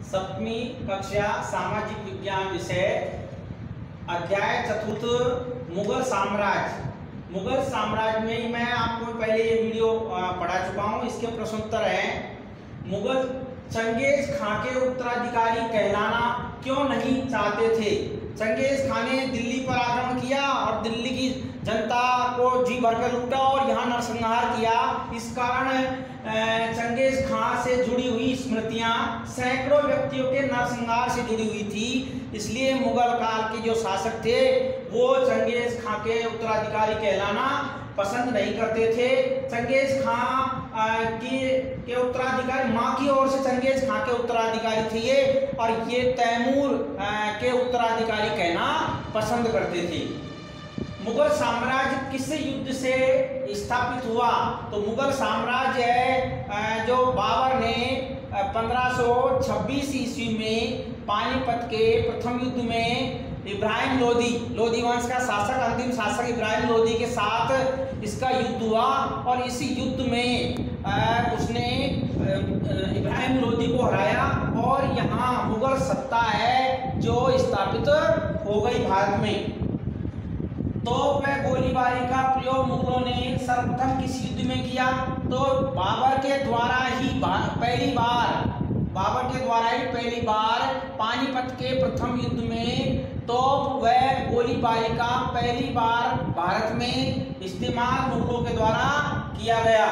सप्तमी कक्षा सामाजिक विज्ञान विषय अध्याय चतुर्थ मुगल साम्राज्य। मुगल साम्राज्य में मैं आपको पहले ये वीडियो पढ़ा चुका हूँ। इसके प्रश्नोत्तर है, मुगल चंगेज खां के उत्तराधिकारी कहलाना क्यों नहीं चाहते थे। चंगेज खान ने दिल्ली पर आक्रमण किया और दिल्ली की जनता को जी भरकर लूटा और यहाँ नरसंहार किया। इस कारण चंगेज खां से जुड़ी हुई स्मृतियां सैकड़ों व्यक्तियों के नरसंहार से जुड़ी हुई थी। इसलिए मुगल काल के जो शासक थे वो चंगेज खां के उत्तराधिकारी कहलाना पसंद नहीं करते थे। चंगेज खां के उत्तराधिकारी माँ की ओर से चंगेज खां के उत्तराधिकारी थे ये, और ये तैमूर के उत्तराधिकारी कहना पसंद करते थे। मुगल साम्राज्य किस युद्ध से स्थापित हुआ? तो मुगल साम्राज्य है जो बाबर ने 1526 ईस्वी में पानीपत के प्रथम युद्ध में इब्राहिम लोदी वंश का शासक, अंतिम शासक इब्राहिम लोदी के साथ इसका युद्ध हुआ और इस युद्ध में उसने इब्राहिम लोदी को हराया और यहाँ मुगल सत्ता है जो स्थापित हो गई भारत में। तो वह गोलीबारी का प्रयोग मुगलों ने सर्वप्रथम किस युद्ध में किया? तो बाबर के द्वारा ही पहली बार पानीपत के प्रथम युद्ध में तो वह गोलीबारी का पहली बार भारत में इस्तेमाल मुगलों के द्वारा किया गया।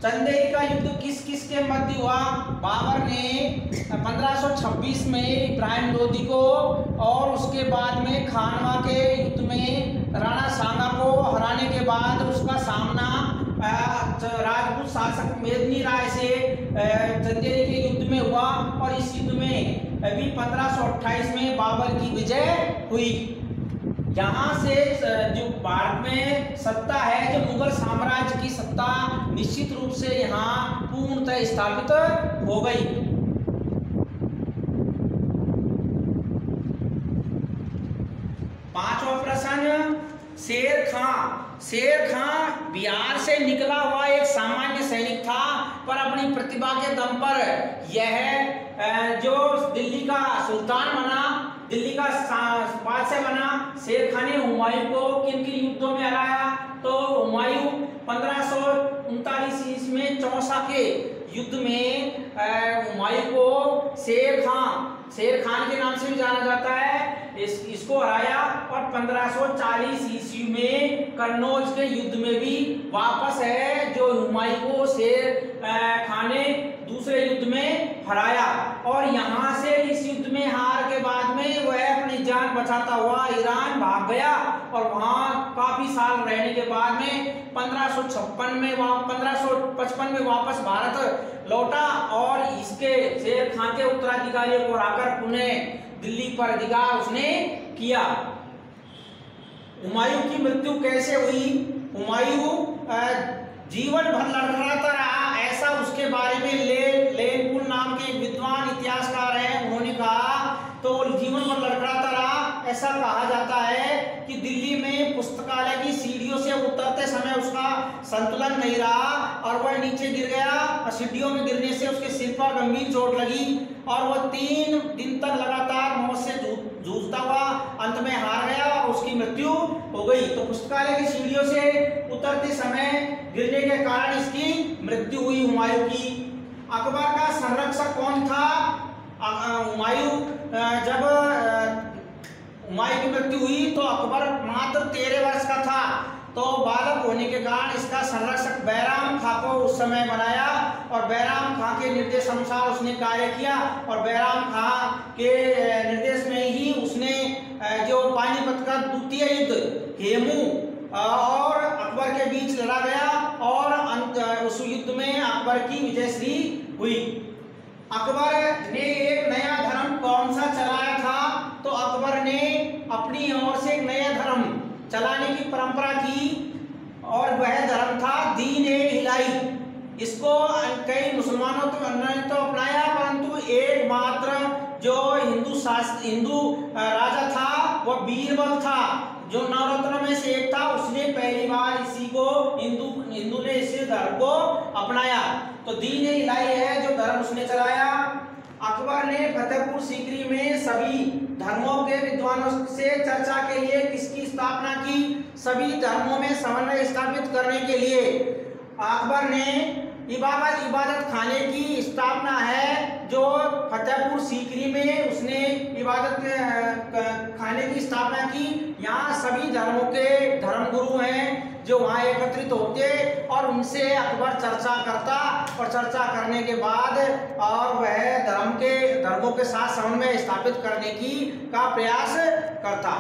चंदेरी का युद्ध किस किस के मध्य हुआ? बाबर ने 1526 में इब्राहिम लोदी को और उसके बाद में खानवा के युद्ध में राणा सांगा को हराने के बाद उसका सामना राजपूत शासक मेदिनी राय से चंदेरी के युद्ध में हुआ और इस युद्ध में अभी 1528 में बाबर की विजय हुई। यहाँ से जो भारत में सत्ता है, जो मुगल साम्राज्य की सत्ता निश्चित रूप से यहाँ पूर्णतः स्थापित हो गई। पांचवा प्रश्न, शेर खां बिहार से निकला हुआ एक सामान्य सैनिक था, पर अपनी प्रतिभा के दम पर यह जो दिल्ली का सुल्तान बना, दिल्ली का बादशाह बना। शेर खान ने हुमायूं को किन किन युद्धों में हराया? तो हुमायूं 1539 ईस्वी में चौसा के युद्ध में हुमायूं को शेर खान के नाम से भी जाना जाता है, इसको हराया और 1540 ईस्वी में कन्नौज के युद्ध में भी वापस है जो हुमायूं को शेर खान ने दूसरे युद्ध में हराया और यहाँ से इस युद्ध में हार के बाद में वह अपनी जान बचाता हुआ ईरान भाग गया और वहाँ काफी साल रहने के बाद में 1555 में वापस भारत लौटा और इसके शेर खान के उत्तराधिकारियों को हराकर पुनः दिल्ली पर अधिकार उसने किया। हुमायूं की मृत्यु कैसे हुई? हुमायूं जीवन भर लड़खड़ाता रहा, ऐसा उसके बारे में लेनपुल नाम के विद्वान इतिहासकार हैं, उन्होंने कहा। तो जीवन भर लड़खड़ाता रहा, ऐसा कहा जाता है कि दिल्ली में पुस्तकालय की सीढ़ियों से उतरते समय उसका संतुलन नहीं रहा और वह नीचे गिर गया और सीढ़ियों में गिरने से उसके सिर पर गंभीर चोट लगी और वह 3 दिन तक लगातार मौत से जूझता हुआ अंत में हार गया और उसकी मृत्यु हो गई। तो पुस्तकालय की सीढ़ियों से उतरते समय गिरने के कारण इसकी मृत्यु हुई हुमायूं की। अकबर का संरक्षक कौन था? जब हुमायूं की मृत्यु हुई तो अकबर मात्र 13 वर्ष का था, तो बालक होने के कारण इसका संरक्षक बैराम खां को उस समय बनाया और बैराम खां के निर्देश अनुसार उसने कार्य किया और बैराम खां के निर्देश में ही उसने जो पानीपत का द्वितीय युद्ध हेमू और अकबर के बीच लड़ा गया और उस युद्ध में अकबर की विजयश्री हुई। अकबर ने एक नया धर्म कौन सा चलाया था? तो अकबर ने अपनी ओर से एक नया धर्म चलाने की परंपरा की और वह धर्म था दीन-ए-इलाही। इसको कई मुसलमानों ने तो अपनाया, परंतु एकमात्र जो हिंदू राजा था वह बीरबल था, जो नवरत्नों में से एक था। उसने पहली बार इसी को हिंदू ने इस धर्म को अपनाया। तो दीन-ए-इलाही है जो धर्म उसने चलाया। अकबर ने फतेहपुर सीकरी में सभी धर्मों के विद्वानों से चर्चा के लिए किसकी स्थापना की? सभी धर्मों में समन्वय स्थापित करने के लिए अकबर ने इबादत खाने की स्थापना है, जो फतेहपुर सीकरी में उसने इबादत खाने की स्थापना की। यहाँ सभी धर्मों के धर्मगुरु हैं जो वहाँ एकत्रित होते और उनसे अकबर चर्चा करता, और चर्चा करने के बाद और वह धर्मों के साथ समन्वय स्थापित करने का प्रयास करता।